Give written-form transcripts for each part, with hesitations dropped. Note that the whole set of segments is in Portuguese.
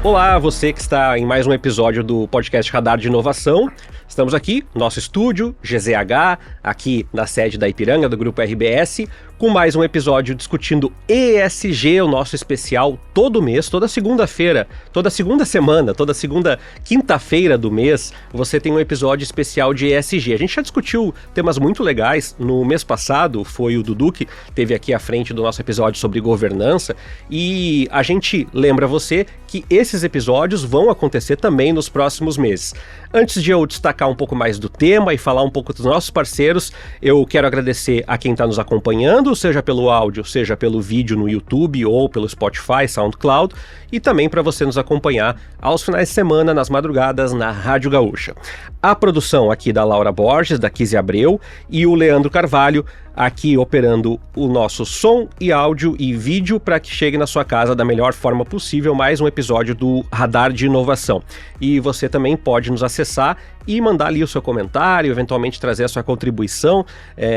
Olá, você que está em mais um episódio do podcast Radar de Inovação. Estamos aqui, nosso estúdio, GZH, aqui na sede da Ipiranga, do Grupo RBS, com mais um episódio discutindo ESG, o nosso especial todo mês, toda segunda-feira, toda segunda semana, toda segunda quinta-feira do mês, você tem um episódio especial de ESG. A gente já discutiu temas muito legais. No mês passado foi o Dudu que esteve aqui à frente do nosso episódio sobre governança, e a gente lembra você que esses episódios vão acontecer também nos próximos meses. Antes de eu destacar um pouco mais do tema e falar um pouco dos nossos parceiros, eu quero agradecer a quem está nos acompanhando, seja pelo áudio, seja pelo vídeo no YouTube ou pelo Spotify, SoundCloud, e também para você nos acompanhar aos finais de semana, nas madrugadas, na Rádio Gaúcha. A produção aqui da Laura Borges, da Kizzy Abreu, e o Leandro Carvalho, aqui operando o nosso som e áudio e vídeo para que chegue na sua casa da melhor forma possível, mais um episódio do Radar de Inovação. E você também pode nos acessar e mandar ali o seu comentário, eventualmente trazer a sua contribuição.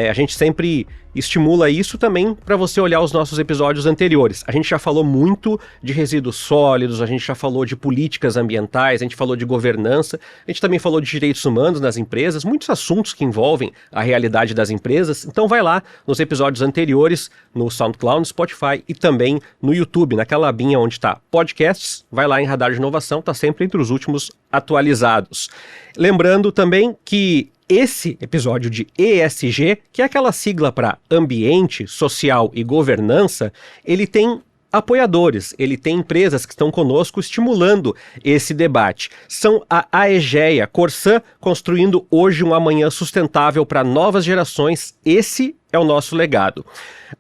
A gente sempre estimula isso também para você olhar os nossos episódios anteriores. A gente já falou muito de resíduos sólidos, a gente já falou de políticas ambientais, a gente falou de governança, a gente também falou de direitos humanos nas empresas, muitos assuntos que envolvem a realidade das empresas. Então vai lá nos episódios anteriores, no SoundCloud, no Spotify e também no YouTube, naquela abinha onde está podcasts, vai lá em Radar de Inovação, está sempre entre os últimos atualizados. Lembrando também que esse episódio de ESG, que é aquela sigla para ambiente, social e governança, ele tem apoiadores, ele tem empresas que estão conosco estimulando esse debate. São a Aegea, Corsã, construindo hoje um amanhã sustentável para novas gerações. Esse é o nosso legado.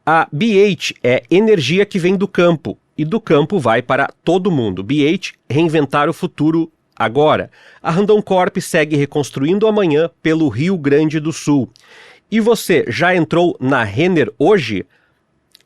A BH é energia que vem do campo, e do campo vai para todo mundo. BH, reinventar o futuro agora. A Randon Corp segue reconstruindo amanhã pelo Rio Grande do Sul. E você já entrou na Renner hoje?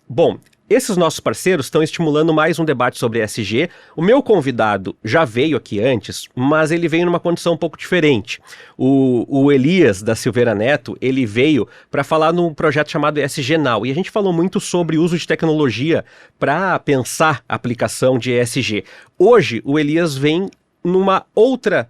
Bom, esses nossos parceiros estão estimulando mais um debate sobre ESG. O meu convidado já veio aqui antes, mas ele veio numa condição um pouco diferente. O Elias da Silveira Neto, ele veio para falar num projeto chamado ESG Now, e a gente falou muito sobre o uso de tecnologia para pensar a aplicação de ESG. Hoje, o Elias vem numa outra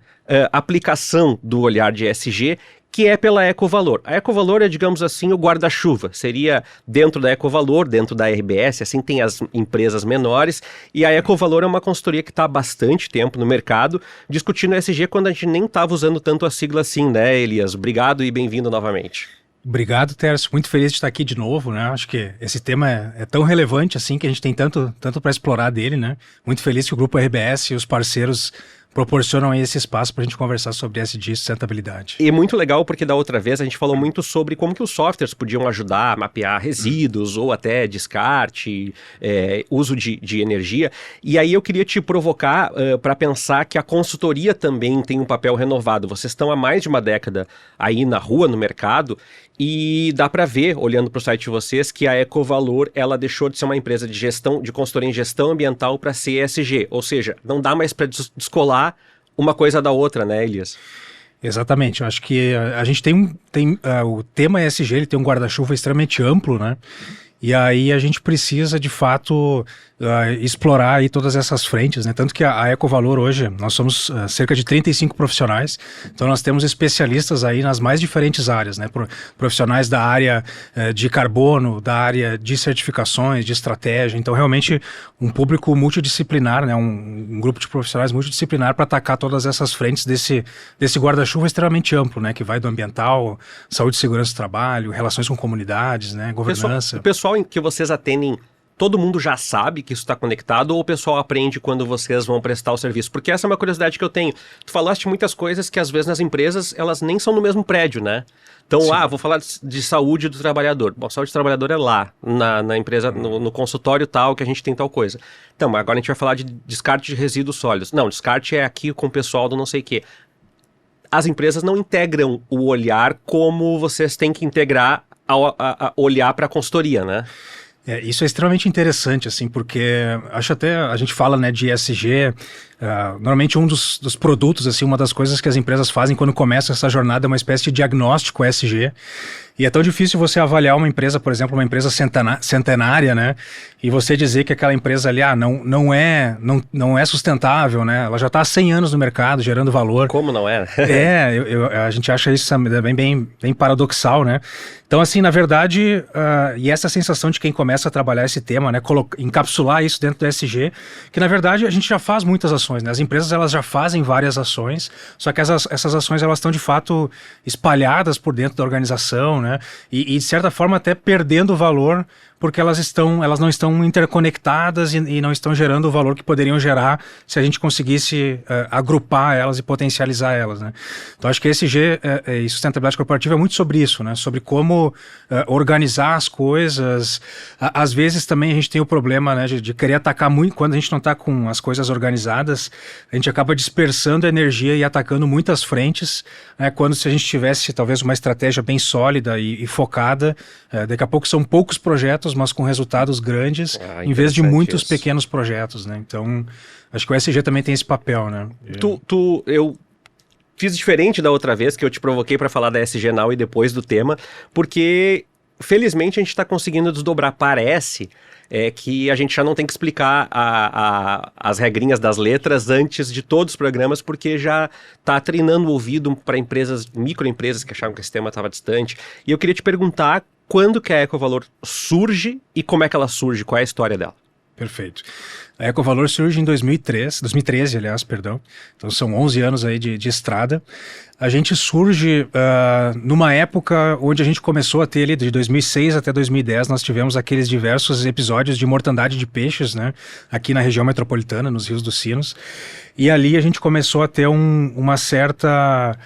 aplicação do olhar de ESG, que é pela Ecovalor. A Ecovalor é, digamos assim, o guarda-chuva. Seria dentro da Ecovalor, dentro da RBS, assim tem as empresas menores, e a Ecovalor é uma consultoria que está há bastante tempo no mercado, discutindo ESG quando a gente nem estava usando tanto a sigla assim, né, Elias? Obrigado e bem-vindo novamente. Obrigado, Tércio. Muito feliz de estar aqui de novo, né? Acho que esse tema é tão relevante assim que a gente tem tanto para explorar dele, né? Muito feliz que o Grupo RBS e os parceiros proporcionam aí esse espaço para a gente conversar sobre ESG e sustentabilidade. E muito legal porque da outra vez a gente falou muito sobre como que os softwares podiam ajudar a mapear resíduos ou até descarte, uso de energia. E aí eu queria te provocar para pensar que a consultoria também tem um papel renovado. Vocês estão há mais de uma década aí na rua, no mercado, e dá para ver, olhando para o site de vocês, que a Ecovalor, ela deixou de ser uma empresa de gestão, de consultoria em gestão ambiental para ser ESG. Ou seja, não dá mais para descolar uma coisa da outra, né, Elias? Exatamente. Eu acho que a gente tem o tema ESG, ele tem um guarda-chuva extremamente amplo, né? E aí a gente precisa, de fato, explorar aí todas essas frentes, né? Tanto que a Ecovalor hoje, nós somos cerca de 35 profissionais, então nós temos especialistas aí nas mais diferentes áreas, né? Profissionais da área de carbono, da área de certificações, de estratégia, então realmente um público multidisciplinar, né? Um grupo de profissionais multidisciplinar para atacar todas essas frentes desse guarda-chuva extremamente amplo, né? Que vai do ambiental, saúde e segurança do trabalho, relações com comunidades, né? Governança. O pessoal em que vocês atendem, todo mundo já sabe que isso está conectado, ou o pessoal aprende quando vocês vão prestar o serviço? Porque essa é uma curiosidade que eu tenho. Tu falaste muitas coisas que às vezes nas empresas elas nem são no mesmo prédio, né? Então, vou falar de saúde do trabalhador. Bom, saúde do trabalhador é lá, na empresa, no consultório tal, que a gente tem tal coisa. Então, agora a gente vai falar de descarte de resíduos sólidos. Não, descarte é aqui com o pessoal do não sei o quê. As empresas não integram o olhar como vocês têm que integrar a olhar para a consultoria, né? Isso é extremamente interessante, assim, porque acho até, a gente fala, né, de ESG Normalmente um dos produtos, assim, uma das coisas que as empresas fazem quando começa essa jornada é uma espécie de diagnóstico ESG. E é tão difícil você avaliar uma empresa, por exemplo, uma empresa centenária, né? E você dizer que aquela empresa ali, não é sustentável, né? Ela já está há 100 anos no mercado, gerando valor. Como não é? A gente acha isso bem paradoxal, né? Então, assim, na verdade, e essa sensação de quem começa a trabalhar esse tema, né? Encapsular isso dentro do ESG, que na verdade a gente já faz muitas ações, né? As empresas, elas já fazem várias ações, só que essas ações, elas estão de fato espalhadas por dentro da organização, né? E de certa forma até perdendo valor, porque elas não estão interconectadas e não estão gerando o valor que poderiam gerar se a gente conseguisse agrupar elas e potencializar elas, né? Então acho que ESG e sustentabilidade corporativa é muito sobre isso, né? Sobre como organizar as coisas. Às vezes também a gente tem o problema, né, de querer atacar muito. Quando a gente não está com as coisas organizadas, a gente acaba dispersando energia e atacando muitas frentes, né? Quando se a gente tivesse talvez uma estratégia bem sólida e focada, daqui a pouco são poucos projetos, mas com resultados grandes, em vez de muitos pequenos projetos, né? Então, acho que o ESG também tem esse papel, né? Eu fiz diferente da outra vez, que eu te provoquei para falar da ESG Now e depois do tema, porque, felizmente, a gente está conseguindo desdobrar. Parece que a gente já não tem que explicar as regrinhas das letras antes de todos os programas, porque já está treinando o ouvido para microempresas que achavam que esse tema estava distante. E eu queria te perguntar quando que a Ecovalor surge e como é que ela surge, qual é a história dela? Perfeito. A Ecovalor surge em 2013, aliás, perdão. Então são 11 anos aí de estrada. A gente surge numa época onde a gente começou a ter ali, de 2006 até 2010, nós tivemos aqueles diversos episódios de mortandade de peixes, né? Aqui na região metropolitana, nos Rios dos Sinos. E ali a gente começou a ter uma certa...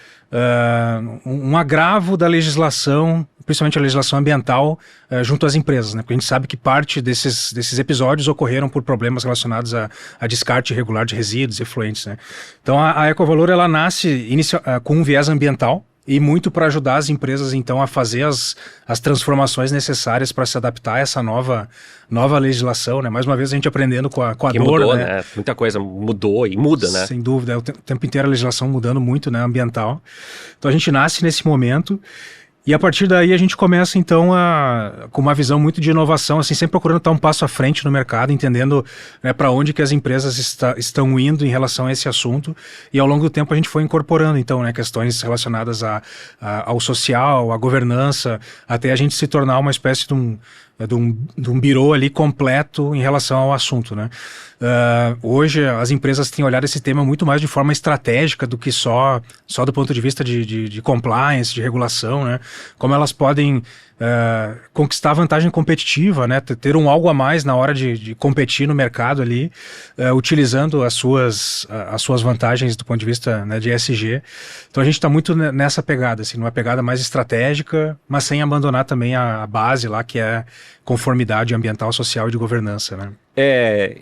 um agravo da legislação, principalmente a legislação ambiental, junto às empresas, né? Porque a gente sabe que parte desses episódios ocorreram por problemas relacionados a descarte irregular de resíduos e efluentes, né? Então a Ecovalor, ela nasce com um viés ambiental e muito para ajudar as empresas então a fazer as transformações necessárias para se adaptar a essa nova legislação, né? Mais uma vez a gente aprendendo com a que dor, mudou, né? Muita coisa mudou e muda, né? Sem dúvida, o tempo inteiro a legislação mudando muito, né? Ambiental. Então a gente nasce nesse momento. E a partir daí a gente começa então com uma visão muito de inovação, assim, sempre procurando estar um passo à frente no mercado, entendendo, né, para onde que as empresas estão indo em relação a esse assunto. E ao longo do tempo a gente foi incorporando então, né, questões relacionadas ao social, à governança, até a gente se tornar uma espécie de um birô ali completo em relação ao assunto, né? Hoje as empresas têm olhado esse tema muito mais de forma estratégica do que só do ponto de vista de compliance, de regulação, né? Como elas podem conquistar vantagem competitiva, né? Ter algo a mais na hora de competir no mercado ali, utilizando as suas vantagens do ponto de vista, né, de ESG. Então a gente está muito nessa pegada, assim, numa pegada mais estratégica, mas sem abandonar também a base lá, que é conformidade ambiental, social e de governança, né?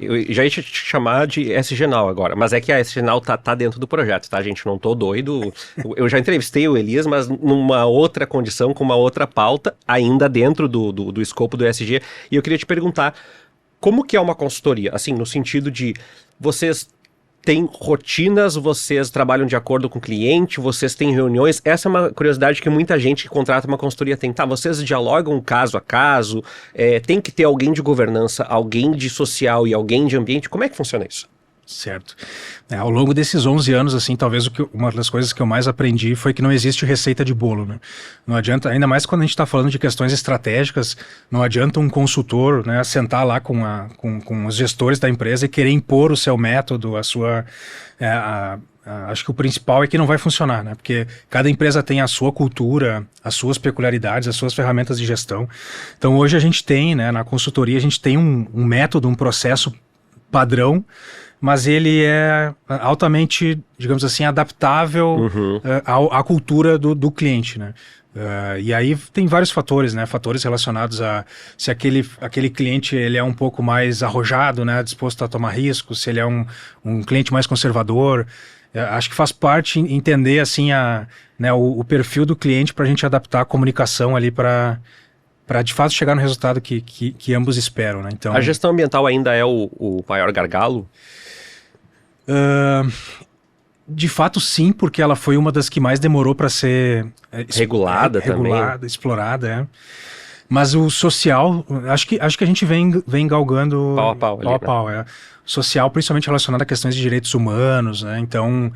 Eu já ia te chamar de ESG Now agora, mas é que a ESG Now tá dentro do projeto, tá, gente? Não tô doido. Eu já entrevistei o Elias, mas numa outra condição, com uma outra pauta, ainda dentro do escopo do ESG. E eu queria te perguntar, como que é uma consultoria? Assim, no sentido de vocês têm rotinas, vocês trabalham de acordo com o cliente, vocês têm reuniões. Essa é uma curiosidade que muita gente que contrata uma consultoria tem. Tá, vocês dialogam caso a caso, tem que ter alguém de governança, alguém de social e alguém de ambiente. Como é que funciona isso? Certo. Ao longo desses 11 anos, assim, talvez uma das coisas que eu mais aprendi foi que não existe receita de bolo, né? Não adianta, ainda mais quando a gente está falando de questões estratégicas, não adianta um consultor, né, sentar lá com os gestores da empresa e querer impor o seu método, acho que o principal é que não vai funcionar, né? Porque cada empresa tem a sua cultura, as suas peculiaridades, as suas ferramentas de gestão. Então hoje a gente tem, né, na consultoria, a gente tem um método, um processo padrão, mas ele é altamente, digamos assim, adaptável à cultura do cliente, né? E aí tem vários fatores, né? Fatores relacionados a se aquele cliente ele é um pouco mais arrojado, né? Disposto a tomar riscos, se ele é um cliente mais conservador. Acho que faz parte entender assim né, o perfil do cliente para a gente adaptar a comunicação ali para de fato chegar no resultado que ambos esperam, né? Então, a gestão ambiental ainda é o maior gargalo? De fato, sim, porque ela foi uma das que mais demorou para ser regulada também. Explorada, Mas o social, acho que a gente vem galgando pau a pau, social, principalmente relacionado a questões de direitos humanos, né? Então,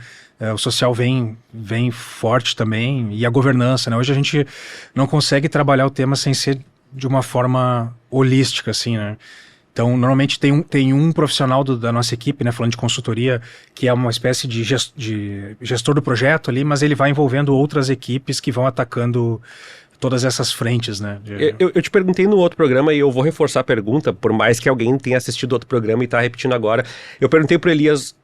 o social vem forte também, e a governança, né? Hoje a gente não consegue trabalhar o tema sem ser de uma forma holística, assim, né? Então, normalmente tem um profissional da nossa equipe, né, falando de consultoria, que é uma espécie de gestor do projeto ali, mas ele vai envolvendo outras equipes que vão atacando todas essas frentes, né? Eu te perguntei no outro programa e eu vou reforçar a pergunta, por mais que alguém tenha assistido outro programa e está repetindo agora. Eu perguntei para o Elias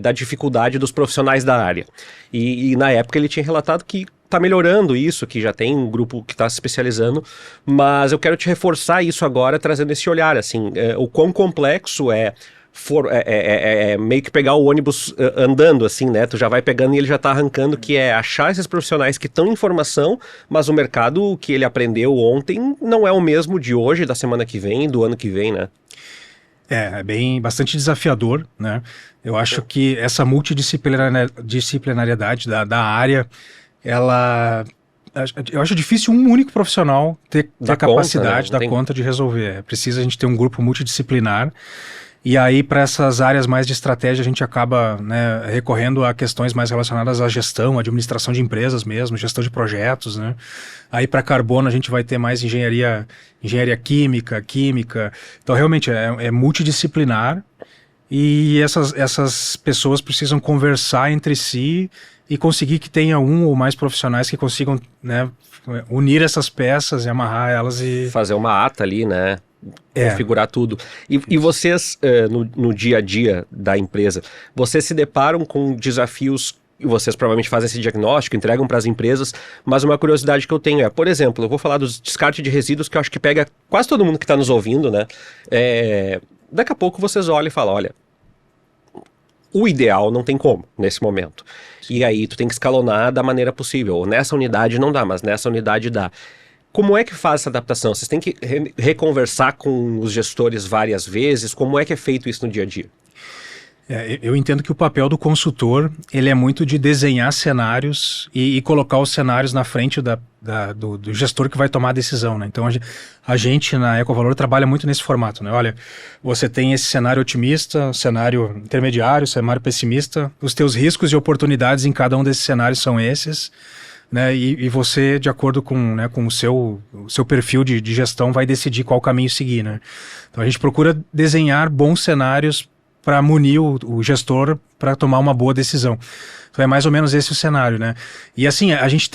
da dificuldade dos profissionais da área. E na época ele tinha relatado que está melhorando isso, que já tem um grupo que está se especializando, mas eu quero te reforçar isso agora, trazendo esse olhar, assim, o quão complexo é meio que pegar o ônibus andando, assim, né? Tu já vai pegando e ele já tá arrancando, que é achar esses profissionais que estão em formação, mas o mercado que ele aprendeu ontem não é o mesmo de hoje, da semana que vem, do ano que vem, né? É bastante desafiador, né? Eu acho que essa multidisciplinariedade da área, eu acho difícil um único profissional ter a capacidade, dar conta de resolver. Precisa a gente ter um grupo multidisciplinar. E aí, para essas áreas mais de estratégia, a gente acaba, né, recorrendo a questões mais relacionadas à gestão, administração de empresas mesmo, gestão de projetos, né? Aí, para carbono, a gente vai ter mais engenharia química. Então, realmente, é multidisciplinar, e essas pessoas precisam conversar entre si e conseguir que tenha um ou mais profissionais que consigam, né, unir essas peças e amarrar elas e... fazer uma ata ali, né? Configurar tudo. E vocês, no dia a dia da empresa, vocês se deparam com desafios, e vocês provavelmente fazem esse diagnóstico, entregam para as empresas, mas uma curiosidade que eu tenho por exemplo, eu vou falar dos descarte de resíduos, que eu acho que pega quase todo mundo que está nos ouvindo, né? Daqui a pouco vocês olham e falam, olha, o ideal não tem como, nesse momento. E aí tu tem que escalonar da maneira possível. Ou nessa unidade não dá, mas nessa unidade dá. Como é que faz essa adaptação? Vocês têm que reconversar com os gestores várias vezes? Como é que é feito isso no dia a dia? Eu entendo que o papel do consultor, ele é muito de desenhar cenários e colocar os cenários na frente do gestor que vai tomar a decisão, né? Então a gente na Ecovalor trabalha muito nesse formato, né? Olha, você tem esse cenário otimista, cenário intermediário, cenário pessimista, os teus riscos e oportunidades em cada um desses cenários são esses, né? E você, de acordo com o seu perfil de gestão, vai decidir qual caminho seguir, né? Então a gente procura desenhar bons cenários para munir o gestor para tomar uma boa decisão. Então é mais ou menos esse o cenário, né? E assim, a gente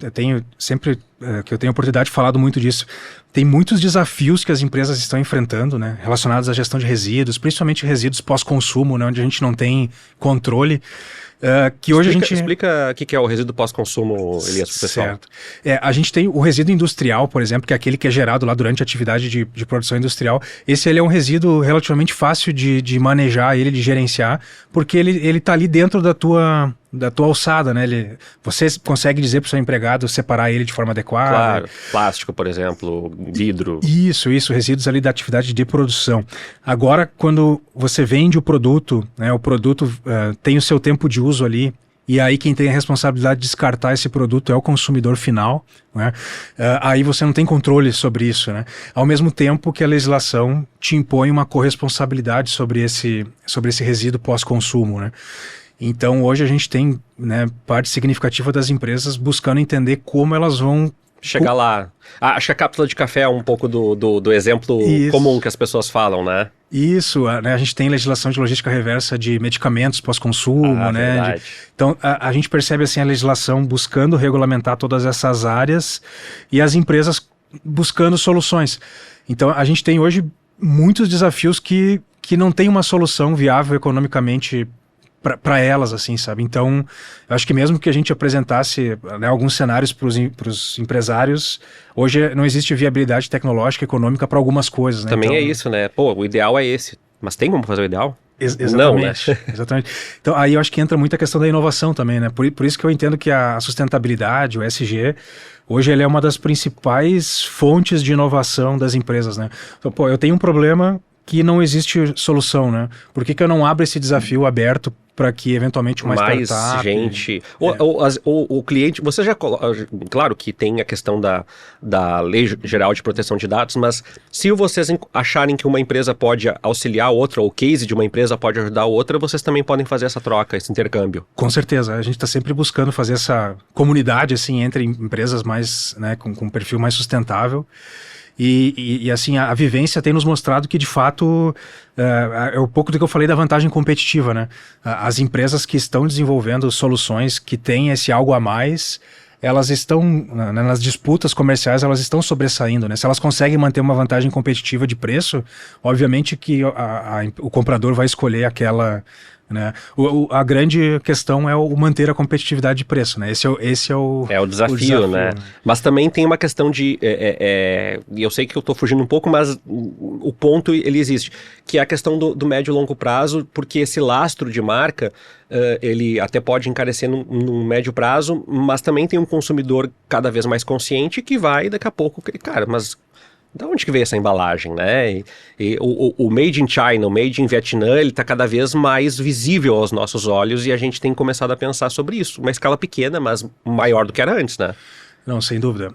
eu tenho sempre que eu tenho oportunidade de falar muito disso, tem muitos desafios que as empresas estão enfrentando, né? Relacionados à gestão de resíduos, principalmente resíduos pós-consumo, né? Onde a gente não tem controle. Que hoje explica o que é o resíduo pós-consumo, Elias, pro pessoal. Certo. A gente tem o resíduo industrial, por exemplo, que é aquele que é gerado lá durante a atividade de produção industrial. Ele é um resíduo relativamente fácil de manejar, de gerenciar, porque ele está ali dentro da tua alçada, né? Você consegue dizer para o seu empregado separar ele de forma adequada. Claro, plástico, por exemplo, vidro. Isso, resíduos ali da atividade de produção. Agora, quando você vende o produto, né, o produto tem o seu tempo de uso ali, e aí quem tem a responsabilidade de descartar esse produto é o consumidor final, né? Aí você não tem controle sobre isso, né? Ao mesmo tempo que a legislação te impõe uma corresponsabilidade sobre esse resíduo pós-consumo, né? Então hoje a gente tem, né, parte significativa das empresas buscando entender como elas vão chegar lá. Acho que a cápsula de café é um pouco do exemplo comum que as pessoas falam, né? Isso, né? A gente tem legislação de logística reversa de medicamentos pós-consumo, né? Então a gente percebe assim a legislação buscando regulamentar todas essas áreas e as empresas buscando soluções. Então a gente tem hoje muitos desafios que não tem uma solução viável economicamente para elas, assim, sabe? Então, eu acho que mesmo que a gente apresentasse, né, alguns cenários para os empresários, hoje não existe viabilidade tecnológica, econômica para algumas coisas, né? Também então, é isso, né? Pô, o ideal é esse. Mas tem como fazer o ideal? Exatamente. Não, né? Exatamente. Então, aí eu acho que entra muito a questão da inovação também, né? Por isso que eu entendo que a sustentabilidade, o ESG, hoje ele é uma das principais fontes de inovação das empresas, né? Então, eu tenho um problema que não existe solução, né? Por que eu não abro esse desafio aberto para que eventualmente uma startup... gente... O cliente... Você já... Claro que tem a questão da Lei Geral de Proteção de Dados, mas se vocês acharem que uma empresa pode auxiliar outra, ou o case de uma empresa pode ajudar outra, vocês também podem fazer essa troca, esse intercâmbio. Com certeza. A gente está sempre buscando fazer essa comunidade, assim, entre empresas mais, né, com um perfil mais sustentável. E assim, a vivência tem nos mostrado que, de fato, é um pouco do que eu falei da vantagem competitiva, né? As empresas que estão desenvolvendo soluções que têm esse algo a mais, elas estão, nas disputas comerciais, elas estão sobressaindo, né? Se elas conseguem manter uma vantagem competitiva de preço, obviamente que o comprador vai escolher aquela... Né? A grande questão é o manter a competitividade de preço, né? Esse é o desafio, né? Mas também tem uma questão de... eu sei que eu estou fugindo um pouco, mas o ponto ele existe, que é a questão do médio e longo prazo, porque esse lastro de marca, ele até pode encarecer no médio prazo, mas também tem um consumidor cada vez mais consciente que vai daqui a pouco... Cara, mas... Da onde que veio essa embalagem, né? O Made in China, o Made in Vietnã, ele está cada vez mais visível aos nossos olhos e a gente tem começado a pensar sobre isso. Uma escala pequena, mas maior do que era antes, né? Não, sem dúvida.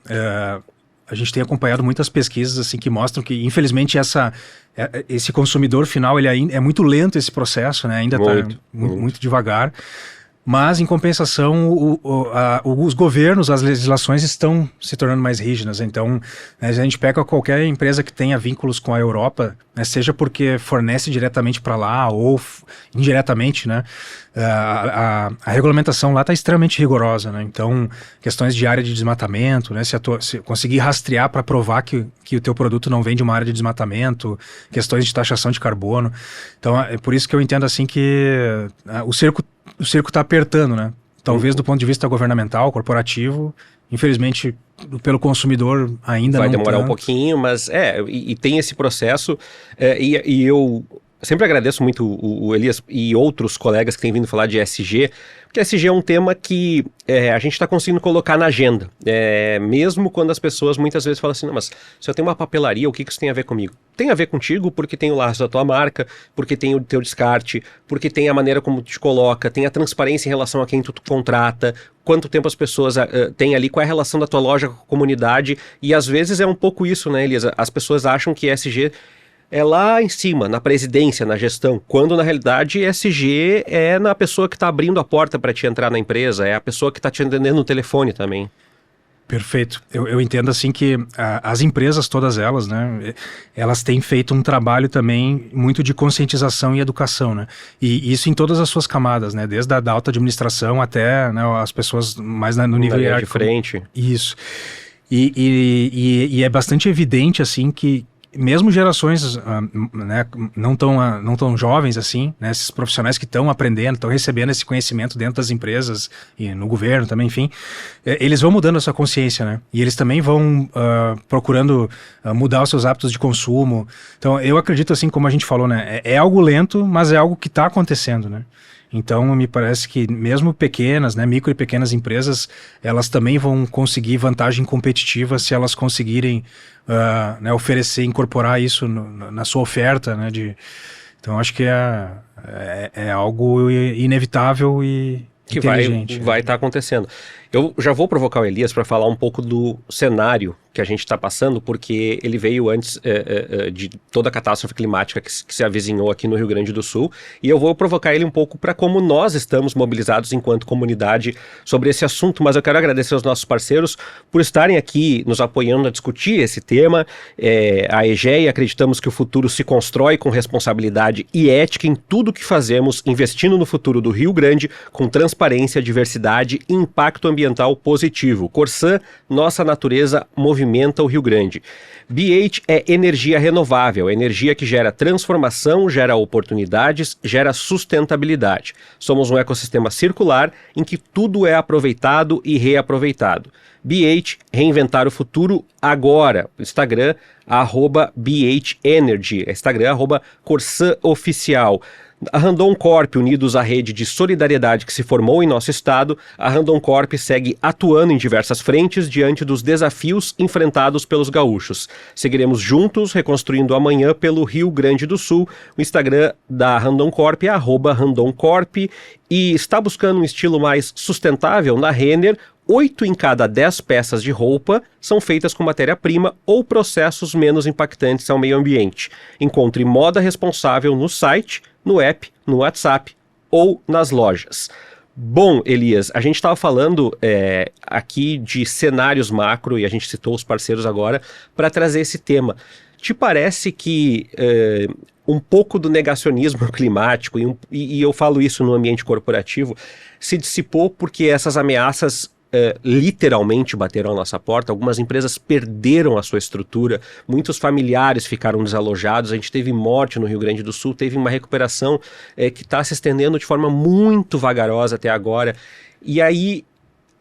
A gente tem acompanhado muitas pesquisas assim, que mostram que, infelizmente, esse consumidor final, ele ainda é muito lento esse processo, né? Ainda está muito devagar. Mas, em compensação, os governos, as legislações estão se tornando mais rígidas. Então, né, a gente pega qualquer empresa que tenha vínculos com a Europa, né, seja porque fornece diretamente para lá ou indiretamente, né, a regulamentação lá está extremamente rigorosa. Né? Então, questões de área de desmatamento, né, se conseguir rastrear para provar que o teu produto não vem de uma área de desmatamento, questões de taxação de carbono. Então, é por isso que eu entendo assim que o cerco está apertando, né? Talvez do ponto de vista governamental, corporativo, infelizmente pelo consumidor ainda vai não demorar tanto. Um pouquinho, mas e tem esse processo, e eu sempre agradeço muito o Elias e outros colegas que têm vindo falar de ESG, porque ESG é um tema que a gente está conseguindo colocar na agenda, mesmo quando as pessoas muitas vezes falam assim, não, mas se eu tenho uma papelaria, o que isso tem a ver comigo? Tem a ver contigo porque tem o laço da tua marca, porque tem o teu descarte, porque tem a maneira como tu te coloca, tem a transparência em relação a quem tu contrata, quanto tempo as pessoas têm ali, qual é a relação da tua loja com a comunidade, e às vezes é um pouco isso, né, Elias? As pessoas acham que ESG é lá em cima, na presidência, na gestão, quando na realidade ESG é na pessoa que está abrindo a porta para te entrar na empresa, é a pessoa que está te atendendo no telefone também. Perfeito. Eu entendo assim que as empresas, todas elas, né, elas têm feito um trabalho também muito de conscientização e educação, né, e isso em todas as suas camadas, né, desde a alta administração até, né, as pessoas mais no nível de frente. Isso. E é bastante evidente assim que mesmo gerações né, não tão jovens assim, né, esses profissionais que estão aprendendo, estão recebendo esse conhecimento dentro das empresas e no governo também, enfim, eles vão mudando a sua consciência, né? E eles também vão procurando mudar os seus hábitos de consumo. Então, eu acredito, assim, como a gente falou, né, é algo lento, mas é algo que está acontecendo, né? Então, me parece que mesmo pequenas, né, micro e pequenas empresas, elas também vão conseguir vantagem competitiva se elas conseguirem né, oferecer, incorporar isso na sua oferta. Né, então, acho que é algo inevitável e que inteligente. vai estar acontecendo. Eu já vou provocar o Elias para falar um pouco do cenário que a gente está passando, porque ele veio antes de toda a catástrofe climática que se avizinhou aqui no Rio Grande do Sul, e eu vou provocar ele um pouco para como nós estamos mobilizados enquanto comunidade sobre esse assunto, mas eu quero agradecer aos nossos parceiros por estarem aqui nos apoiando a discutir esse tema. A EGEA, acreditamos que o futuro se constrói com responsabilidade e ética em tudo que fazemos, investindo no futuro do Rio Grande com transparência, diversidade e impacto ambiental positivo. Corsã, nossa natureza movimenta o Rio Grande. B8 é energia renovável, energia que gera transformação, gera oportunidades, gera sustentabilidade. Somos um ecossistema circular em que tudo é aproveitado e reaproveitado. B8, reinventar o futuro agora. Instagram, @B8Energy. Instagram, @CorsãOficial. A Randon Corp, unidos à rede de solidariedade que se formou em nosso estado, a Randon Corp segue atuando em diversas frentes diante dos desafios enfrentados pelos gaúchos. Seguiremos juntos, reconstruindo amanhã pelo Rio Grande do Sul. O Instagram da Randon Corp é @RandonCorp e está buscando um estilo mais sustentável na Renner. 8 em cada 10 peças de roupa são feitas com matéria-prima ou processos menos impactantes ao meio ambiente. Encontre moda responsável no site, no app, no WhatsApp ou nas lojas. Bom, Elias, a gente estava falando aqui de cenários macro, e a gente citou os parceiros agora, para trazer esse tema. Te parece que um pouco do negacionismo climático, e eu falo isso no ambiente corporativo, se dissipou porque essas ameaças literalmente bateram a nossa porta? Algumas empresas perderam a sua estrutura, muitos familiares ficaram desalojados, a gente teve morte no Rio Grande do Sul, teve uma recuperação que está se estendendo de forma muito vagarosa até agora. E aí,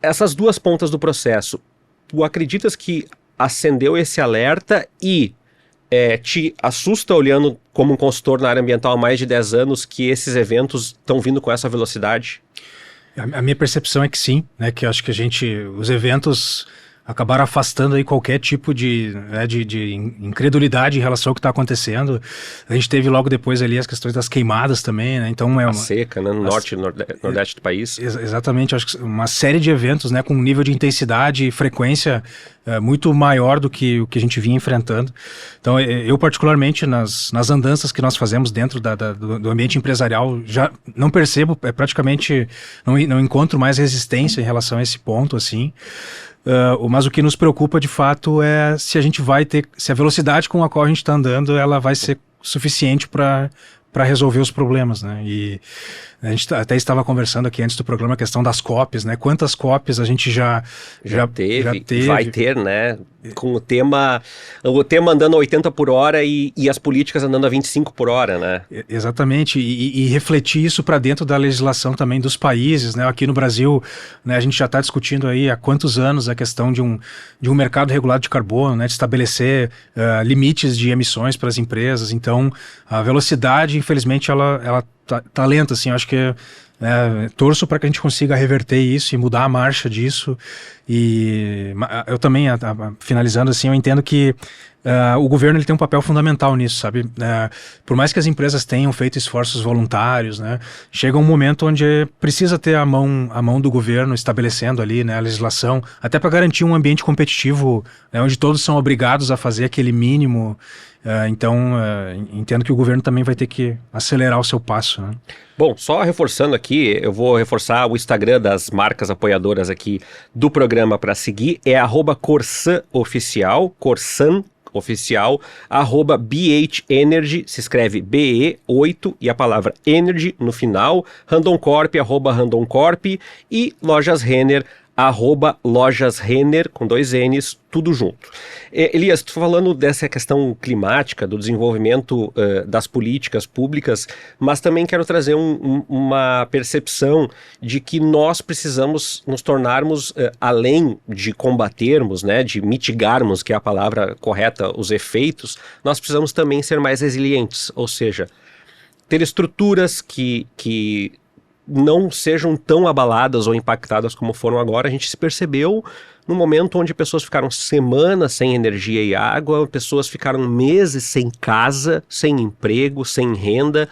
essas duas pontas do processo, tu acreditas que acendeu esse alerta e te assusta, olhando como um consultor na área ambiental há mais de 10 anos, que esses eventos estão vindo com essa velocidade? A minha percepção é que sim, né, que eu acho que os eventos acabaram afastando aí qualquer tipo de incredulidade em relação ao que está acontecendo. A gente teve logo depois ali as questões das queimadas também, né? Então a seca, né, no norte e nordeste do país. Exatamente, acho que uma série de eventos, né, com um nível de intensidade e frequência muito maior do que o que a gente vinha enfrentando. Então eu particularmente nas andanças que nós fazemos dentro do ambiente empresarial, já não percebo, praticamente não encontro mais resistência em relação a esse ponto, assim. Mas o que nos preocupa de fato é se a velocidade com a qual a gente está andando, ela vai ser suficiente para resolver os problemas, né? E a gente até estava conversando aqui antes do programa a questão das COPs, né? Quantas COPs a gente já teve, vai ter, né? Com o tema andando a 80 por hora e as políticas andando a 25 por hora, né? Exatamente, e refletir isso para dentro da legislação também dos países, né? Aqui no Brasil, né, a gente já está discutindo aí há quantos anos a questão de um mercado regulado de carbono, né? De estabelecer limites de emissões para as empresas. Então, a velocidade, infelizmente, ela tá lenta, assim. Eu acho que torço para que a gente consiga reverter isso e mudar a marcha disso. E eu também, finalizando assim, eu entendo que o governo ele tem um papel fundamental nisso, sabe? Por mais que as empresas tenham feito esforços voluntários, né, chega um momento onde precisa ter a mão do governo estabelecendo ali, né, a legislação, até para garantir um ambiente competitivo, né, onde todos são obrigados a fazer aquele mínimo. Então, entendo que o governo também vai ter que acelerar o seu passo, né? Bom, só reforçando aqui, eu vou reforçar o Instagram das marcas apoiadoras aqui do programa para seguir, é @CorsanOficial, Corsan Oficial, @BH Energy, se escreve BE8 e a palavra Energy no final, Randon Corp, @Randon Corp e Lojas Renner, @Lojas Renner, com 2 N's, tudo junto. Elias, tu falando dessa questão climática, do desenvolvimento das políticas públicas, mas também quero trazer uma percepção de que nós precisamos nos tornarmos, além de combatermos, né, de mitigarmos, que é a palavra correta, os efeitos, nós precisamos também ser mais resilientes, ou seja, ter estruturas que não sejam tão abaladas ou impactadas como foram agora. A gente se percebeu no momento onde pessoas ficaram semanas sem energia e água, pessoas ficaram meses sem casa, sem emprego, sem renda.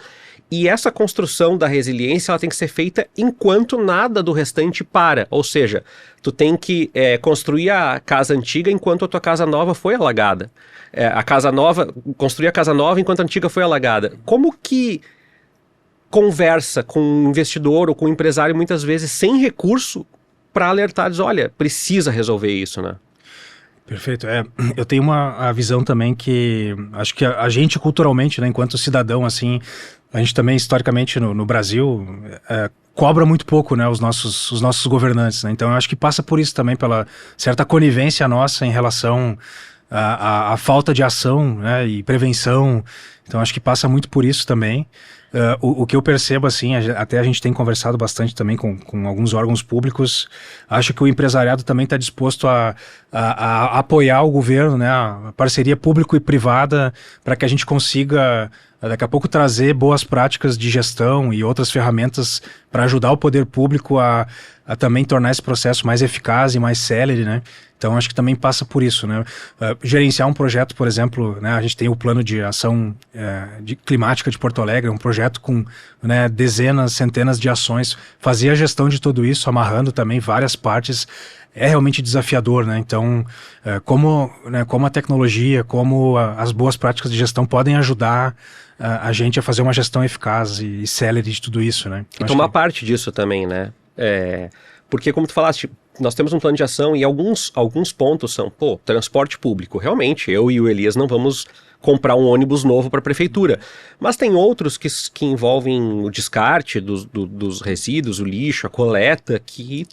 E essa construção da resiliência ela tem que ser feita enquanto nada do restante para. Ou seja, tu tem que construir a casa antiga enquanto a tua casa nova foi alagada. Construir a casa nova enquanto a antiga foi alagada. Como que conversa com um investidor ou com um empresário muitas vezes sem recurso para alertar, diz, olha, precisa resolver isso, né? Perfeito. Eu tenho a visão também que acho que a gente culturalmente, né, enquanto cidadão, assim, a gente também historicamente no Brasil cobra muito pouco, né, os nossos governantes, né? Então eu acho que passa por isso também, pela certa conivência nossa em relação à falta de ação, né, e prevenção. Então acho que passa muito por isso também. O que eu percebo, assim, até a gente tem conversado bastante também com alguns órgãos públicos, acho que o empresariado também está disposto a apoiar o governo, né, a parceria público e privada, para que a gente consiga daqui a pouco trazer boas práticas de gestão e outras ferramentas para ajudar o poder público a também tornar esse processo mais eficaz e mais célere, né? Então, acho que também passa por isso, né? Gerenciar um projeto, por exemplo, né? A gente tem o plano de ação climática de Porto Alegre, um projeto com, né, dezenas, centenas de ações. Fazer a gestão de tudo isso, amarrando também várias partes, é realmente desafiador, né? Então, como a tecnologia, como as boas práticas de gestão podem ajudar a gente a fazer uma gestão eficaz e célere de tudo isso, né? E tomar parte disso também, né? Porque, como tu falaste, nós temos um plano de ação e alguns pontos são, transporte público. Realmente, eu e o Elias não vamos comprar um ônibus novo para a prefeitura. Mas tem outros que envolvem o descarte dos resíduos, o lixo, a coleta, que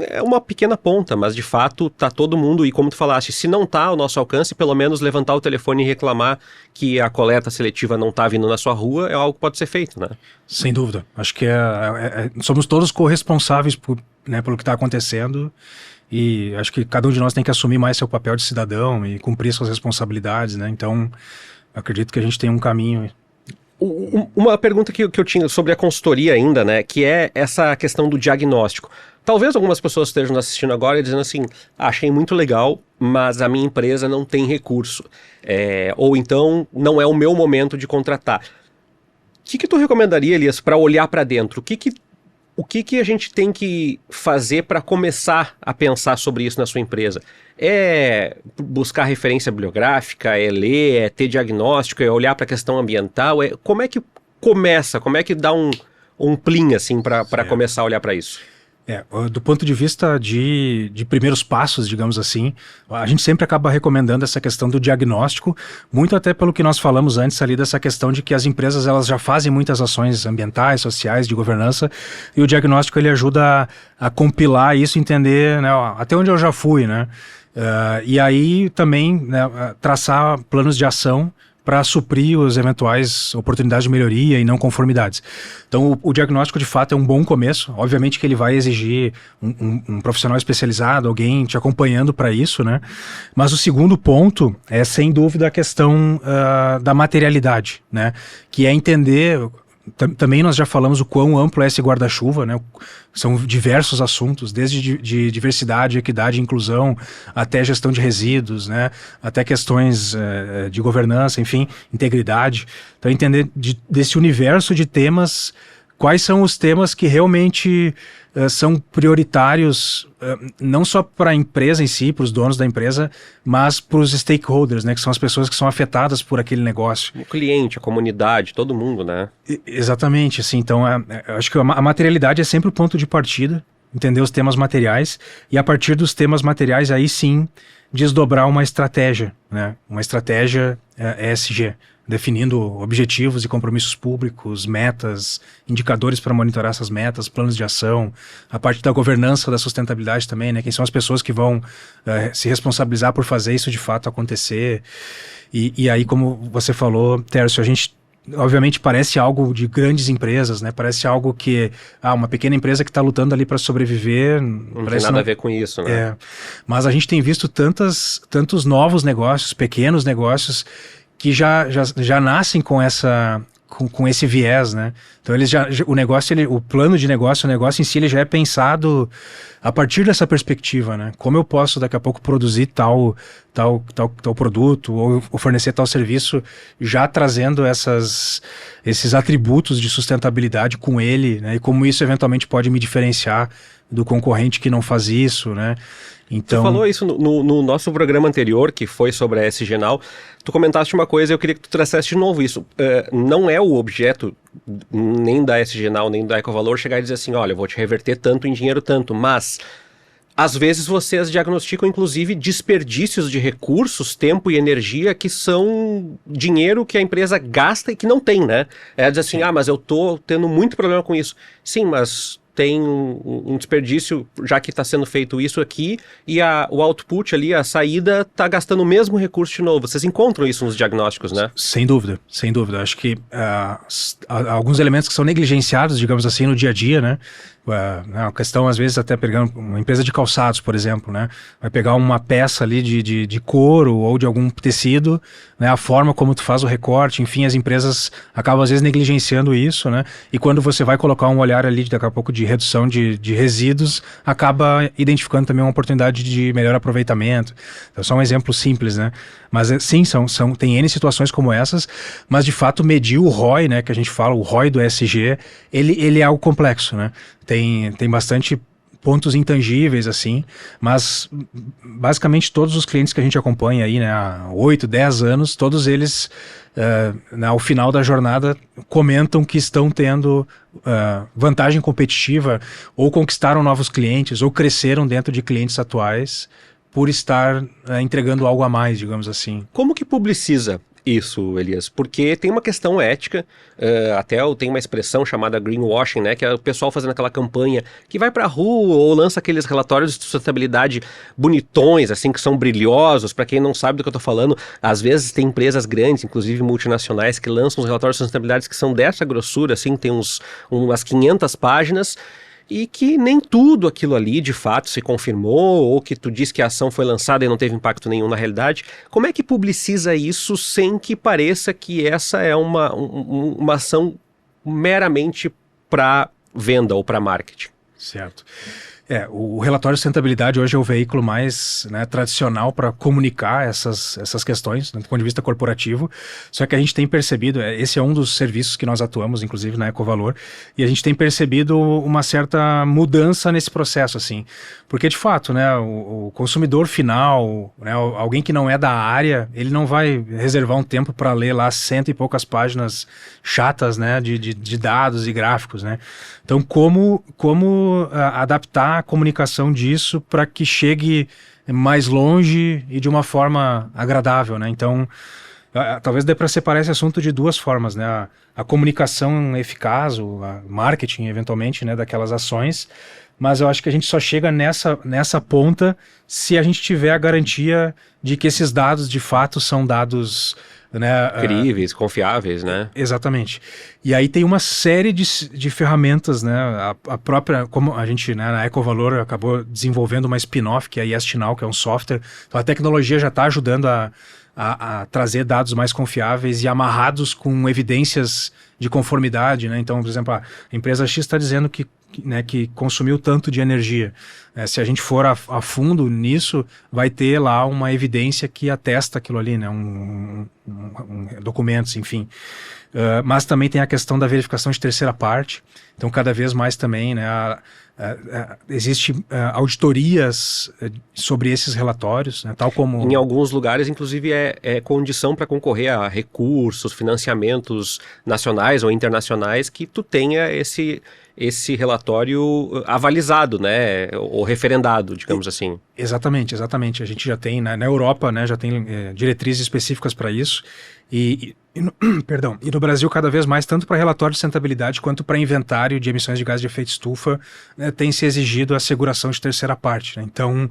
é uma pequena ponta, mas de fato tá todo mundo, e como tu falaste, se não tá ao nosso alcance, pelo menos levantar o telefone e reclamar que a coleta seletiva não tá vindo na sua rua é algo que pode ser feito, né? Sem dúvida. Acho que somos todos corresponsáveis pelo que está acontecendo, e acho que cada um de nós tem que assumir mais seu papel de cidadão e cumprir suas responsabilidades, né? Então, acredito que a gente tem um caminho. Uma pergunta que eu tinha sobre a consultoria ainda, né, que é essa questão do diagnóstico. Talvez algumas pessoas estejam assistindo agora e dizendo assim, achei muito legal, mas a minha empresa não tem recurso. Ou então, não é o meu momento de contratar. O que tu recomendaria, Elias, para olhar para dentro? O que a gente tem que fazer para começar a pensar sobre isso na sua empresa? É buscar referência bibliográfica, é ler, é ter diagnóstico, é olhar para a questão ambiental? Como é que começa? Como é que dá um plim assim para começar a olhar para isso? Do ponto de vista de primeiros passos, digamos assim, a gente sempre acaba recomendando essa questão do diagnóstico, muito até pelo que nós falamos antes ali, dessa questão de que as empresas elas já fazem muitas ações ambientais, sociais, de governança, e o diagnóstico ele ajuda a compilar isso, entender, né, até onde eu já fui, né? E aí também, né, traçar planos de ação para suprir as eventuais oportunidades de melhoria e não conformidades. Então, o diagnóstico, de fato, é um bom começo. Obviamente que ele vai exigir um profissional especializado, alguém te acompanhando para isso, né? Mas o segundo ponto é, sem dúvida, a questão da materialidade, né? Que é entender... Também nós já falamos o quão amplo é esse guarda-chuva, né? São diversos assuntos, desde de diversidade, equidade e inclusão, até gestão de resíduos, né? Até questões de governança, enfim, integridade. Então, entender desse universo de temas, quais são os temas que realmente são prioritários, não só para a empresa em si, para os donos da empresa, mas para os stakeholders, né, que são as pessoas que são afetadas por aquele negócio. O cliente, a comunidade, todo mundo, né? Exatamente, assim, então eu acho que a materialidade é sempre o ponto de partida, entender os temas materiais, e a partir dos temas materiais, aí sim, desdobrar uma estratégia, né, uma estratégia ESG, definindo objetivos e compromissos públicos, metas, indicadores para monitorar essas metas, planos de ação, a parte da governança da sustentabilidade também, né? Quem são as pessoas que vão se responsabilizar por fazer isso de fato acontecer. E aí, como você falou, Tércio, a gente obviamente parece algo de grandes empresas, né? Parece algo que uma pequena empresa que está lutando ali para sobreviver. Não tem nada a ver com isso, né? Mas a gente tem visto tantos novos negócios, pequenos negócios, que já nascem com esse viés, né? Então o plano de negócio, o negócio em si, ele já é pensado a partir dessa perspectiva, né? Como eu posso daqui a pouco produzir tal produto ou fornecer tal serviço, já trazendo esses atributos de sustentabilidade com ele, né? E como isso eventualmente pode me diferenciar do concorrente que não faz isso, né? Então... Tu falou isso no nosso programa anterior, que foi sobre a ESG Now. Tu comentaste uma coisa e eu queria que tu trouxesse de novo isso. Não é o objeto nem da ESG Now, nem da Ecovalor chegar e dizer assim, olha, eu vou te reverter tanto em dinheiro, tanto, mas... Às vezes vocês diagnosticam, inclusive, desperdícios de recursos, tempo e energia que são dinheiro que a empresa gasta e que não tem, né? Dizer assim, mas eu tô tendo muito problema com isso. Sim, mas tem um desperdício, já que está sendo feito isso aqui, e o output ali, a saída, está gastando o mesmo recurso de novo. Vocês encontram isso nos diagnósticos, né? Sem dúvida, sem dúvida. Acho que alguns elementos que são negligenciados, digamos assim, no dia a dia, né? A questão, às vezes, até pegando uma empresa de calçados, por exemplo, né? Vai pegar uma peça ali de couro ou de algum tecido, né? A forma como tu faz o recorte, enfim, as empresas acabam, às vezes, negligenciando isso, né? E quando você vai colocar um olhar ali, daqui a pouco, de redução de resíduos, acaba identificando também uma oportunidade de melhor aproveitamento. Então, só um exemplo simples, né? Mas, sim, tem N situações como essas, mas, de fato, medir o ROI, né? Que a gente fala, o ROI do ESG, ele é algo complexo, né? Tem bastante pontos intangíveis, assim, mas basicamente todos os clientes que a gente acompanha aí, né, há 8, 10 anos, todos eles, ao final da jornada, comentam que estão tendo vantagem competitiva, ou conquistaram novos clientes, ou cresceram dentro de clientes atuais, por estar entregando algo a mais, digamos assim. Como que publiciza isso, Elias? Porque tem uma questão ética, até tem uma expressão chamada greenwashing, né, que é o pessoal fazendo aquela campanha que vai pra rua ou lança aqueles relatórios de sustentabilidade bonitões, assim, que são brilhosos. Para quem não sabe do que eu tô falando, às vezes tem empresas grandes, inclusive multinacionais, que lançam os relatórios de sustentabilidade que são dessa grossura, assim, tem umas 500 páginas, e que nem tudo aquilo ali de fato se confirmou, ou que tu diz que a ação foi lançada e não teve impacto nenhum na realidade. Como é que publiciza isso sem que pareça que essa é uma ação meramente para venda ou para marketing? Certo. O relatório de sustentabilidade hoje é o veículo mais, né, tradicional para comunicar essas questões, né, do ponto de vista corporativo. Só que a gente tem percebido, esse é um dos serviços que nós atuamos, inclusive na Ecovalor, e a gente tem percebido uma certa mudança nesse processo, assim. Porque, de fato, né, o consumidor final, né, alguém que não é da área, ele não vai reservar um tempo para ler lá 100 e poucas páginas chatas, né, de dados e gráficos, né? Então, como adaptar a comunicação disso para que chegue mais longe e de uma forma agradável, né? Então, talvez dê para separar esse assunto de duas formas, né? A comunicação eficaz, o marketing, eventualmente, né, daquelas ações, mas eu acho que a gente só chega nessa ponta se a gente tiver a garantia de que esses dados, de fato, são dados, né, críveis, confiáveis, né? Exatamente. E aí tem uma série de ferramentas, né? A própria, como a gente, né, na Ecovalor acabou desenvolvendo uma spin-off, que é a YesTNow, que é um software. Então a tecnologia já está ajudando a trazer dados mais confiáveis e amarrados com evidências de conformidade, né? Então, por exemplo, a empresa X está dizendo que consumiu tanto de energia. Se a gente for a fundo nisso, vai ter lá uma evidência que atesta aquilo ali, né? Documentos, enfim. Mas também tem a questão da verificação de terceira parte. Então, cada vez mais também, né, existe auditorias sobre esses relatórios, né, tal como... Em alguns lugares, inclusive, é condição para concorrer a recursos, financiamentos nacionais ou internacionais, que tu tenha esse relatório avalizado, né, ou referendado, digamos assim. Exatamente. A gente já tem, na Europa, né, já tem diretrizes específicas para isso, e no Brasil cada vez mais, tanto para relatório de sustentabilidade quanto para inventário de emissões de gás de efeito estufa, né, tem se exigido a asseguração de terceira parte, né? Então,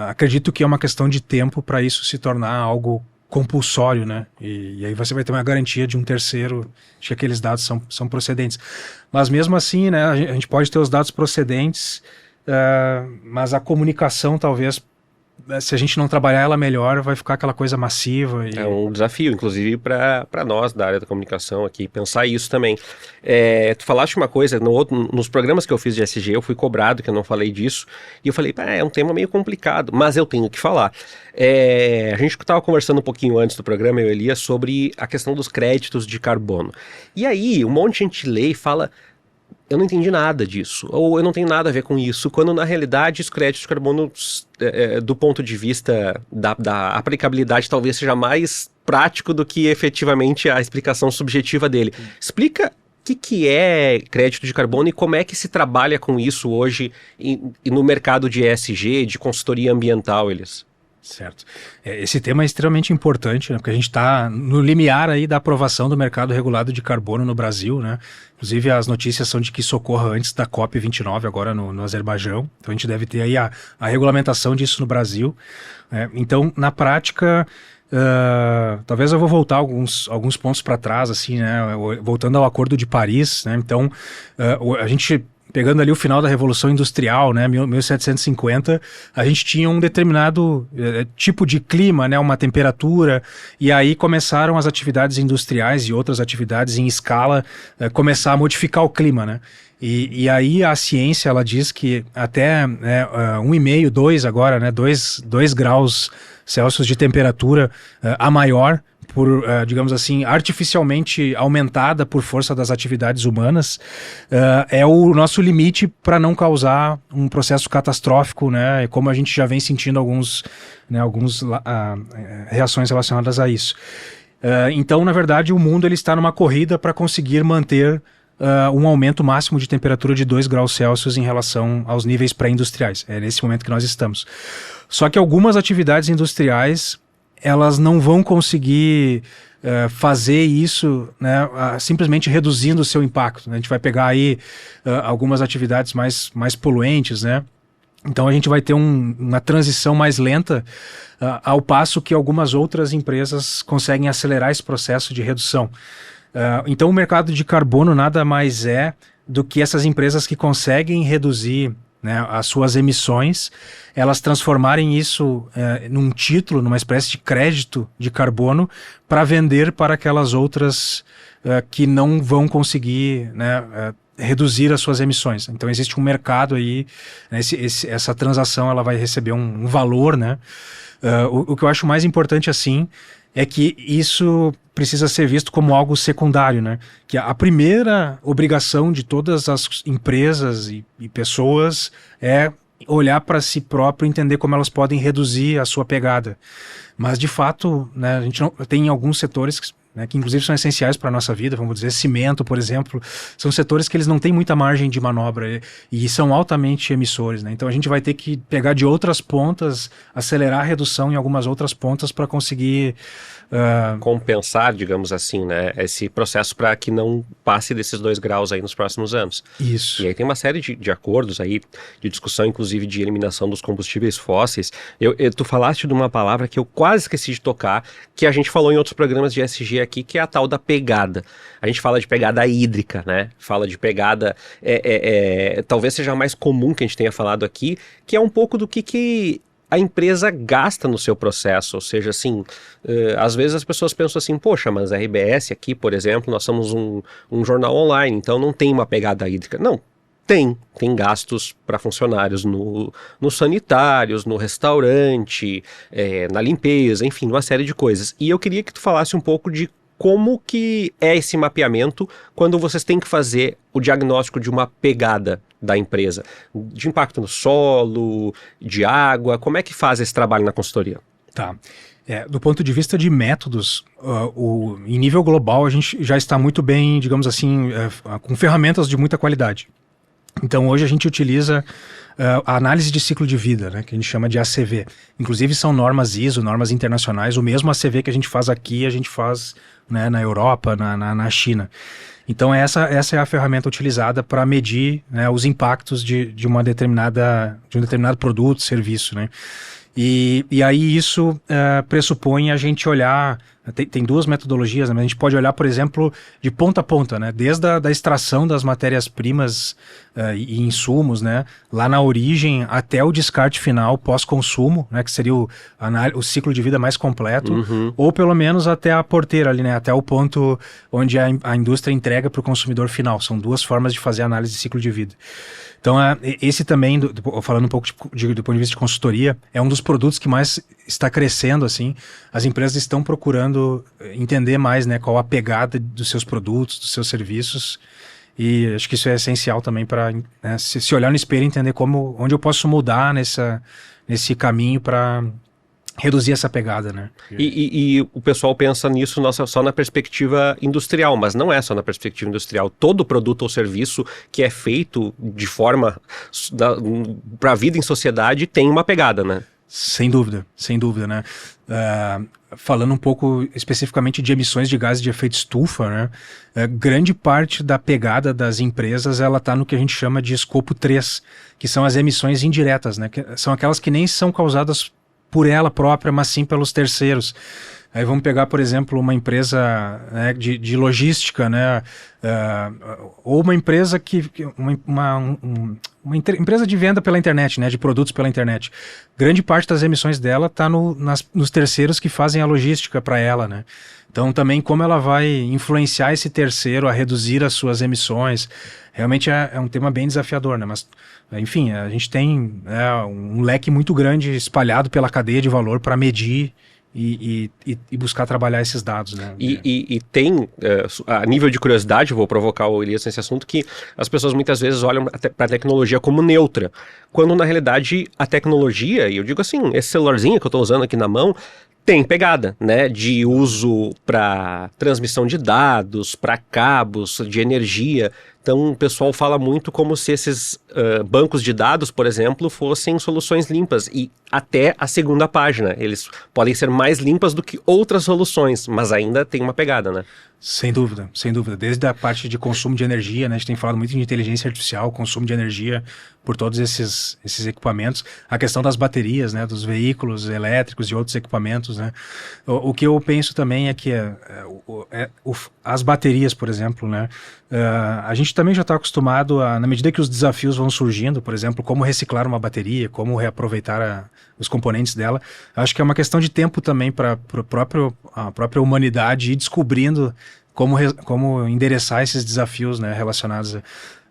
acredito que é uma questão de tempo para isso se tornar algo compulsório, né? E aí você vai ter uma garantia de um terceiro de que aqueles dados são procedentes. Mas mesmo assim, né, a gente pode ter os dados procedentes, mas a comunicação talvez, se a gente não trabalhar ela melhor, vai ficar aquela coisa massiva. É um desafio, inclusive, para nós da área da comunicação aqui, pensar isso também. Tu falaste uma coisa, nos programas que eu fiz de ESG, eu fui cobrado, que eu não falei disso, e eu falei, é um tema meio complicado, mas eu tenho que falar. A gente estava conversando um pouquinho antes do programa, eu e Elias, sobre a questão dos créditos de carbono. E aí, um monte de gente lê e fala... Eu não entendi nada disso, ou eu não tenho nada a ver com isso, quando na realidade os créditos de carbono, do ponto de vista da aplicabilidade, talvez seja mais prático do que efetivamente a explicação subjetiva dele. Explica o que é crédito de carbono e como é que se trabalha com isso hoje e no mercado de ESG, de consultoria ambiental, Elias. Certo. Esse tema é extremamente importante, né, porque a gente está no limiar aí da aprovação do mercado regulado de carbono no Brasil, né? Inclusive as notícias são de que isso ocorra antes da COP29, agora no Azerbaijão. Então a gente deve ter aí a regulamentação disso no Brasil. Então, na prática, talvez eu vou voltar alguns pontos para trás, assim, né? Voltando ao Acordo de Paris, né? Então, a gente pegando ali o final da Revolução Industrial, né, 1750, a gente tinha um determinado tipo de clima, né, uma temperatura, e aí começaram as atividades industriais e outras atividades em escala começar a modificar o clima, né? E aí a ciência, ela diz que até 1,5, 2 agora, né, 2 graus Celsius de temperatura a maior, por, digamos assim, artificialmente aumentada por força das atividades humanas, é o nosso limite para não causar um processo catastrófico, né, como a gente já vem sentindo alguns reações relacionadas a isso. Então, na verdade, o mundo ele está numa corrida para conseguir manter um aumento máximo de temperatura de 2 graus Celsius em relação aos níveis pré-industriais. É nesse momento que nós estamos. Só que algumas atividades industriais, elas não vão conseguir fazer isso, né, simplesmente reduzindo o seu impacto, né? A gente vai pegar aí algumas atividades mais poluentes, né? Então a gente vai ter uma transição mais lenta, ao passo que algumas outras empresas conseguem acelerar esse processo de redução. Então o mercado de carbono nada mais é do que essas empresas que conseguem reduzir, né, as suas emissões, elas transformarem isso num título, numa espécie de crédito de carbono para vender para aquelas outras que não vão conseguir, né, reduzir as suas emissões. Então existe um mercado aí, né, essa transação ela vai receber um valor, né? O que eu acho mais importante assim é que isso precisa ser visto como algo secundário, né? Que a primeira obrigação de todas as empresas e pessoas é olhar para si próprio e entender como elas podem reduzir a sua pegada. Mas, de fato, né, a gente não, tem alguns setores que inclusive são essenciais para a nossa vida, vamos dizer, cimento, por exemplo, são setores que eles não têm muita margem de manobra e são altamente emissores, né? Então a gente vai ter que pegar de outras pontas, acelerar a redução em algumas outras pontas para conseguir compensar, digamos assim, né, esse processo para que não passe desses 2 graus aí nos próximos anos. Isso. E aí tem uma série de acordos aí, de discussão, inclusive de eliminação dos combustíveis fósseis. Tu falaste de uma palavra que eu quase esqueci de tocar, que a gente falou em outros programas de ESG aqui, que é a tal da pegada. A gente fala de pegada hídrica, né? Fala de pegada, talvez seja a mais comum que a gente tenha falado aqui, que é um pouco do que a empresa gasta no seu processo, ou seja, assim, às vezes as pessoas pensam assim, poxa, mas a RBS aqui, por exemplo, nós somos um jornal online, então não tem uma pegada hídrica. Não, tem gastos para funcionários nos sanitários, no restaurante, na limpeza, enfim, uma série de coisas. E eu queria que tu falasse um pouco de como que é esse mapeamento quando vocês têm que fazer o diagnóstico de uma pegada da empresa, de impacto no solo, de água, como é que faz esse trabalho na consultoria? Tá. Do ponto de vista de métodos, em nível global a gente já está muito bem, digamos assim, com ferramentas de muita qualidade. Então hoje a gente utiliza a análise de ciclo de vida, né, que a gente chama de ACV. Inclusive são normas ISO, normas internacionais, o mesmo ACV que a gente faz aqui, a gente faz, né, na Europa, na China. Então essa é a ferramenta utilizada para medir, né, os impactos de um determinado produto, serviço, né? E aí isso pressupõe a gente olhar, tem duas metodologias, né? A gente pode olhar, por exemplo, de ponta a ponta, né? Desde a extração das matérias-primas e insumos, né? Lá na origem até o descarte final pós-consumo, né? Que seria o ciclo de vida mais completo, ou pelo menos até a porteira ali, né? Até o ponto onde a indústria entrega para o consumidor final. São duas formas de fazer a análise de ciclo de vida. Então, esse também, falando um pouco do ponto de vista de consultoria, é um dos produtos que mais está crescendo, assim. As empresas estão procurando entender mais, né, qual a pegada dos seus produtos, dos seus serviços, e acho que isso é essencial também para, né, se olhar no espelho e entender onde eu posso mudar nesse caminho para reduzir essa pegada, né? E o pessoal pensa nisso só na perspectiva industrial, mas não é só na perspectiva industrial. Todo produto ou serviço que é feito de forma para a vida em sociedade tem uma pegada, né? Sem dúvida, né? Falando um pouco especificamente de emissões de gases de efeito estufa, né? Grande parte da pegada das empresas, ela está no que a gente chama de escopo 3, que são as emissões indiretas, né? Que são aquelas que nem são causadas por ela própria, mas sim pelos terceiros. Aí vamos pegar, por exemplo, uma empresa, né, de logística, né, ou uma empresa empresa de venda pela internet, né, de produtos pela internet. Grande parte das emissões dela está nos terceiros que fazem a logística para ela, né? Então também como ela vai influenciar esse terceiro a reduzir as suas emissões, realmente é um tema bem desafiador, né? Mas enfim, a gente tem um leque muito grande espalhado pela cadeia de valor para medir e buscar trabalhar esses dados, né? E tem, a nível de curiosidade, vou provocar o Elias nesse assunto, que as pessoas muitas vezes olham para a tecnologia como neutra, quando na realidade a tecnologia, e eu digo assim, esse celularzinho que eu estou usando aqui na mão, tem pegada, né, de uso para transmissão de dados, para cabos de energia. Então o pessoal fala muito como se esses bancos de dados, por exemplo, fossem soluções limpas. E até a segunda página, eles podem ser mais limpas do que outras soluções, mas ainda tem uma pegada, né? Sem dúvida, sem dúvida. Desde a parte de consumo de energia, né? A gente tem falado muito de inteligência artificial, consumo de energia por todos esses equipamentos. A questão das baterias, né? Dos veículos elétricos e outros equipamentos, né? O que eu penso também é que as baterias, por exemplo, né? A gente também já está acostumado na medida que os desafios vão surgindo, por exemplo, como reciclar uma bateria, como reaproveitar os componentes dela. Acho que é uma questão de tempo também para a própria humanidade ir descobrindo como endereçar esses desafios, né, relacionados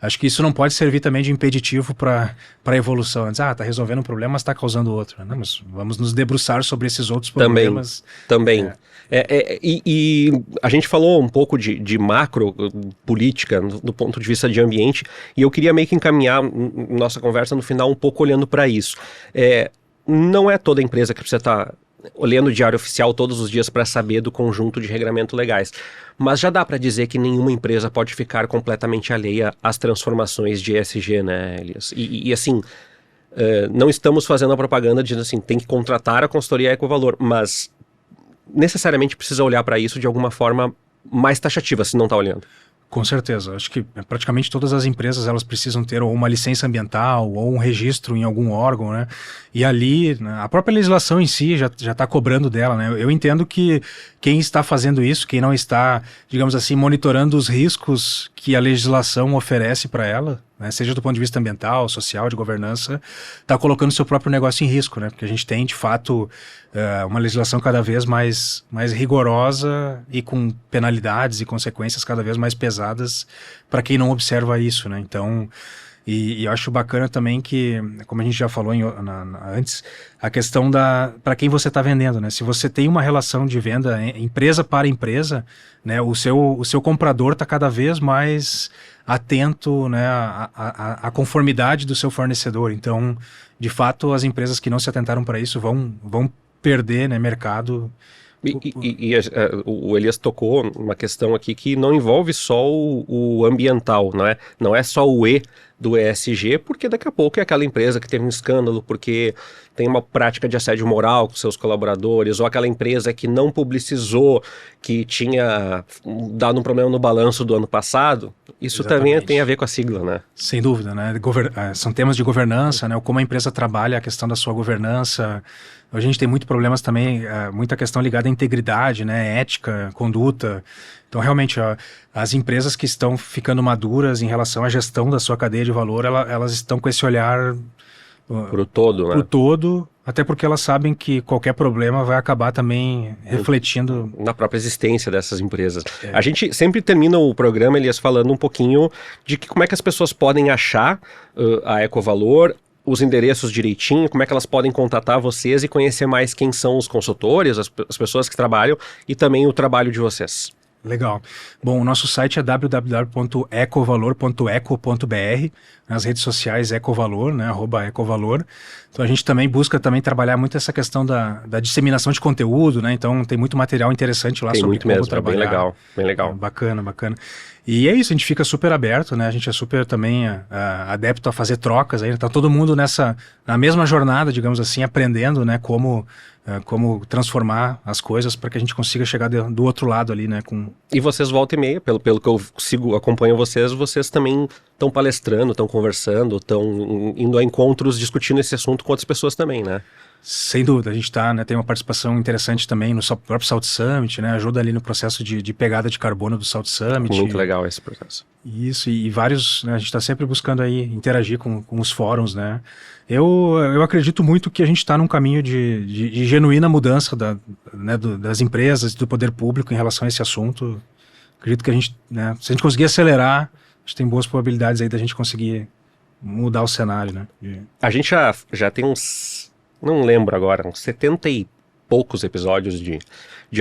acho que isso não pode servir também de impeditivo para a evolução. Está resolvendo um problema, mas está causando outro. Não, mas vamos nos debruçar sobre esses outros problemas. Também. E a gente falou um pouco de macro política do ponto de vista de ambiente, e eu queria meio que encaminhar nossa conversa no final um pouco olhando para isso. Não é toda empresa que precisa estar olhando o diário oficial todos os dias para saber do conjunto de regulamentos legais. Mas já dá para dizer que nenhuma empresa pode ficar completamente alheia às transformações de ESG, né, Elias? E assim, não estamos fazendo a propaganda dizendo assim, tem que contratar a consultoria Ecovalor, mas necessariamente precisa olhar para isso de alguma forma mais taxativa, se não está olhando. Com certeza. Acho que praticamente todas as empresas elas precisam ter ou uma licença ambiental ou um registro em algum órgão, né? E ali, a própria legislação em si já está cobrando dela, né? Eu entendo que quem está fazendo isso, quem não está, digamos assim, monitorando os riscos que a legislação oferece para ela, né, seja do ponto de vista ambiental, social, de governança, está colocando seu próprio negócio em risco, né? Porque a gente tem, de fato, uma legislação cada vez mais rigorosa e com penalidades e consequências cada vez mais pesadas para quem não observa isso, né? Então, e eu acho bacana também que, como a gente já falou antes, a questão para quem você está vendendo, né? Se você tem uma relação de venda empresa para empresa, né, o seu comprador está cada vez mais atento, né, à conformidade do seu fornecedor. Então, de fato, as empresas que não se atentaram para isso vão perder, né, mercado. O Elias tocou uma questão aqui que não envolve só o ambiental, não é só o E do ESG, porque daqui a pouco é aquela empresa que teve um escândalo porque tem uma prática de assédio moral com seus colaboradores, ou aquela empresa que não publicizou que tinha dado um problema no balanço do ano passado. Isso também tem a ver com a sigla, né? Sem dúvida, né? São temas de governança, né? Como a empresa trabalha a questão da sua governança. A gente tem muitos problemas também, muita questão ligada à integridade, né? Ética, conduta. Então, realmente, as empresas que estão ficando maduras em relação à gestão da sua cadeia de valor, elas estão com esse olhar pro todo, né? Pro todo, até porque elas sabem que qualquer problema vai acabar também refletindo na própria existência dessas empresas. A gente sempre termina o programa, Elias, falando um pouquinho de como é que as pessoas podem achar a Ecovalor, os endereços direitinho, como é que elas podem contatar vocês e conhecer mais quem são os consultores, as pessoas que trabalham e também o trabalho de vocês. Legal. Bom, o nosso site é www.ecovalor.eco.br, nas redes sociais Ecovalor, né, @Ecovalor. Então a gente também busca trabalhar muito essa questão da disseminação de conteúdo, né, então tem muito material interessante lá sobre como trabalhar. Bem legal, bem legal. Bacana. E é isso, a gente fica super aberto, né, a gente é super também adepto a fazer trocas, aí tá todo mundo na mesma jornada, digamos assim, aprendendo, né, como transformar as coisas para que a gente consiga chegar do outro lado ali, né? E vocês volta e meia, pelo que eu acompanho vocês também estão palestrando, estão conversando, estão indo a encontros discutindo esse assunto com outras pessoas também, né? Sem dúvida, a gente tem uma participação interessante também no próprio Salt Summit, né? Ajuda ali no processo de pegada de carbono do Salt Summit. Muito legal esse processo. Isso, e vários, né, a gente está sempre buscando aí interagir com os fóruns, né? Eu acredito muito que a gente está num caminho de genuína mudança das empresas e do poder público em relação a esse assunto. Acredito que a gente, né, se a gente conseguir acelerar, a gente tem boas probabilidades aí da gente conseguir mudar o cenário, né? A gente já tem uns, não lembro agora, uns 70 e poucos episódios de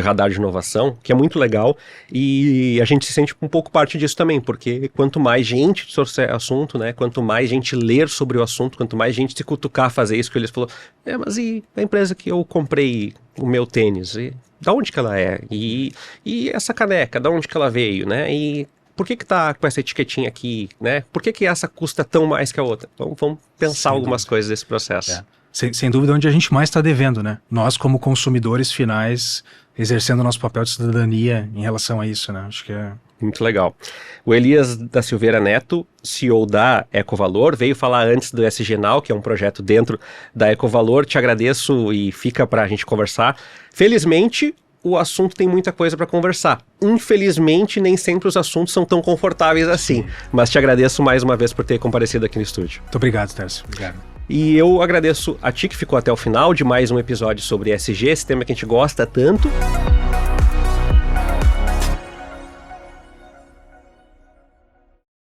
Radar de Inovação, que é muito legal, e a gente se sente um pouco parte disso também, porque quanto mais gente trouxer assunto, né, quanto mais gente ler sobre o assunto, quanto mais gente se cutucar a fazer isso, que eles falou, mas e a empresa que eu comprei o meu tênis, e da onde que ela é? E essa caneca, da onde que ela veio, né? E por que tá com essa etiquetinha aqui, né? Por que essa custa tão mais que a outra? Então vamos pensar algumas coisas desse processo. Sem dúvida, onde a gente mais está devendo, né? Nós, como consumidores finais, exercendo o nosso papel de cidadania em relação a isso, né? Acho que é... Muito legal. O Elias da Silveira Neto, CEO da Ecovalor, veio falar antes do SG Now, que é um projeto dentro da Ecovalor. Te agradeço e fica para a gente conversar. Felizmente, o assunto tem muita coisa para conversar. Infelizmente, nem sempre os assuntos são tão confortáveis assim. Mas te agradeço mais uma vez por ter comparecido aqui no estúdio. Muito obrigado, Tércio. Obrigado. E eu agradeço a ti que ficou até o final de mais um episódio sobre ESG, esse tema que a gente gosta tanto.